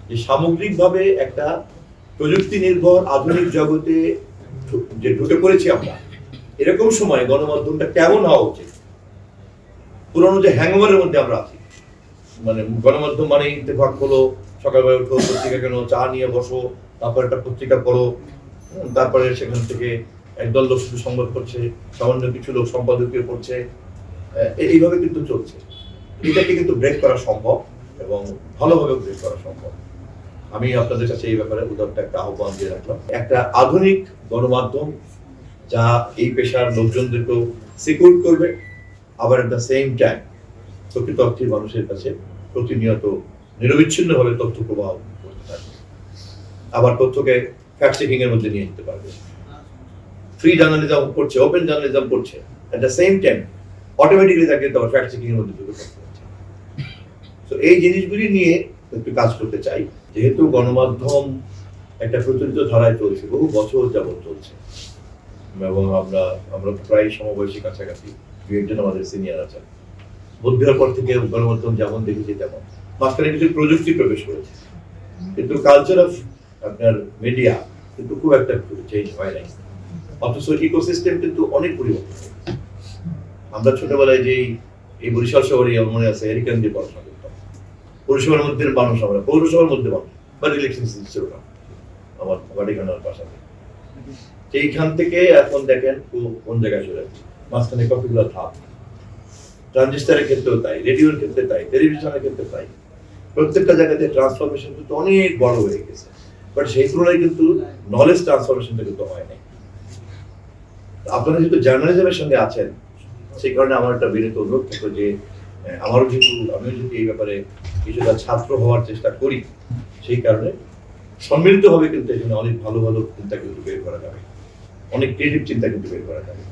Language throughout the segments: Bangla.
যে সামগ্রিকভাবে একটা প্রযুক্তি নির্ভর আধুনিক জগতে যে ঢুকে পড়েছি আমরা, এরকম সময় গণমাধ্যমটা কেমন হওয়া উচিত। পুরোনো যে হ্যাংওভারের মধ্যে আমরা আছি, মানে গণমাধ্যম মানে ইত্তেফাক হলো, সকালবেলা উঠো, পত্রিকা কেন, চা নিয়ে বসো, তারপর একটা পত্রিকা পড়ো, তারপরে সেখান থেকে একদল লোক শুধু সংবাদ করছে, সামান্য কিছু লোক সম্পাদকীয় পড়ছে, এইভাবে কিন্তু চলছে। এটাকে কিন্তু ব্রেক করা সম্ভব এবং ভালোভাবে ব্রেক করা সম্ভব। আমি আপনাদের কাছে এই ব্যাপারে উদাত্ত একটা আহ্বান দিয়ে রাখলাম, একটা আধুনিক গণমাধ্যম যা এই পেশার লোকজনদেরকেও সিকিউর করবে, আবার এট দ্য সেম টাইম প্রকৃত অর্থে মানুষের কাছে প্রতিনিয়ত নিরবিচ্ছিন্নভাবে তথ্য প্রবাহ করতে থাকবে, আবার তথ্যকে ফ্যাক্ট চেকিং এর মধ্যে নিয়ে যেতে পারবে, ফ্রি জার্নালিজম করছে, ওপেন জার্নালিজম করছে, at the same time automatically তাকে আবার ফ্যাক্ট চেকিং এর মধ্যে ঢুকে পড়তে হচ্ছে। তো এই জিনিসগুলি নিয়ে একটু কাজ করতে চাই। যেহেতু গণমাধ্যম একটা প্রচলিত ধারায় চলছে, বহু বছর যাবত চলছে, এবং আমরা প্রায় সমবয়সী কাছাকাছি, দু একজন আমাদের সিনিয়র আছেন। বুদ্ধি হওয়ার পর থেকে গণমাধ্যম যেমন দেখেছি তেমন, মাঝখানে কিছু প্রযুক্তি প্রবেশ করেছে, কিন্তু কালচার অফ আপনার মিডিয়া কিন্তু খুব একটা চেঞ্জ হয় নাই। অথচ ইকোসিস্টেম কিন্তু অনেক পরিবর্তন। আমরা ছোটবেলায় যে এই বরিশাল শহরে মনে আছে এরিকান দিয়ে পড়াশোনা করতাম, পৌরসভার মধ্যে মানুষ, আমরা পৌরসভার মধ্যে মানুষ, বা ইলেকশন ছিল না আমার বাড়িখানার পাশাপাশি। এইখান থেকে এখন দেখেন কোন জায়গায় চলে যাচ্ছে, মাঝখানে কতগুলো ধাপ। ট্রানজিস্টারের ক্ষেত্রেও তাই, রেডিওর ক্ষেত্রে তাই, টেলিভিশনের ক্ষেত্রে তাই। প্রত্যেকটা জায়গাতে ট্রান্সফরমেশন কিন্তু অনেক বড় হয়ে গেছে, বাট সেই তুলনায় কিন্তু নলেজ ট্রান্সফরমেশনটা কিন্তু হয় নাই। আপনারা যেহেতু জার্নালিজমের সঙ্গে আছেন, সেই কারণে আমার একটা বিনীত অনুরোধ থাকলো যে আমিও যেহেতু এই ব্যাপারে কিছুটা ছাত্র হওয়ার চেষ্টা করি, সেই কারণে সম্মিলিতভাবে কিন্তু এখানে অনেক ভালো ভালো চিন্তা কিন্তু বের করা যাবে, অনেক ক্রিয়েটিভ চিন্তা কিন্তু বের করা যাবে।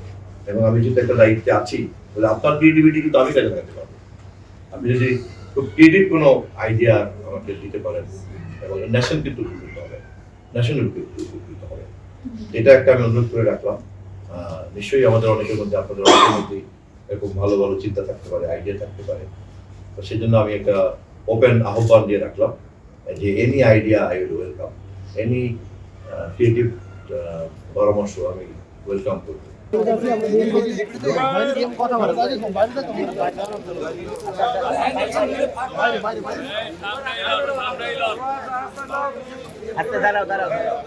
এবং আমি যেহেতু একটা দায়িত্বে আছি, তাহলে আপনার ক্রিয়েটিভিটি কিন্তু আমি কাজে লাগাতে পারবো। আপনি যদি খুব ক্রিয়েটিভ কোনো আইডিয়া আমাকে দিতে পারেন, এবং ন্যাশন কিন্তু উপকৃত হবে, ন্যাশনাল উপকৃত হবে। এটা একটা আমি অনুরোধ করে রাখলাম। নিশ্চয়ই আমাদের অনেকের মধ্যে, আপনাদের অনেকের মধ্যে এরকম ভালো ভালো চিন্তা থাকতে পারে, আইডিয়া থাকতে পারে। তো সেই জন্য আমি একটা ওপেন আহ্বান দিয়ে রাখলাম যে any idea I will welcome, any creative পরামর্শ আমি ওয়েলকাম করব। আচ্ছা, দাঁড়াও দাঁড়াও দাঁড়াও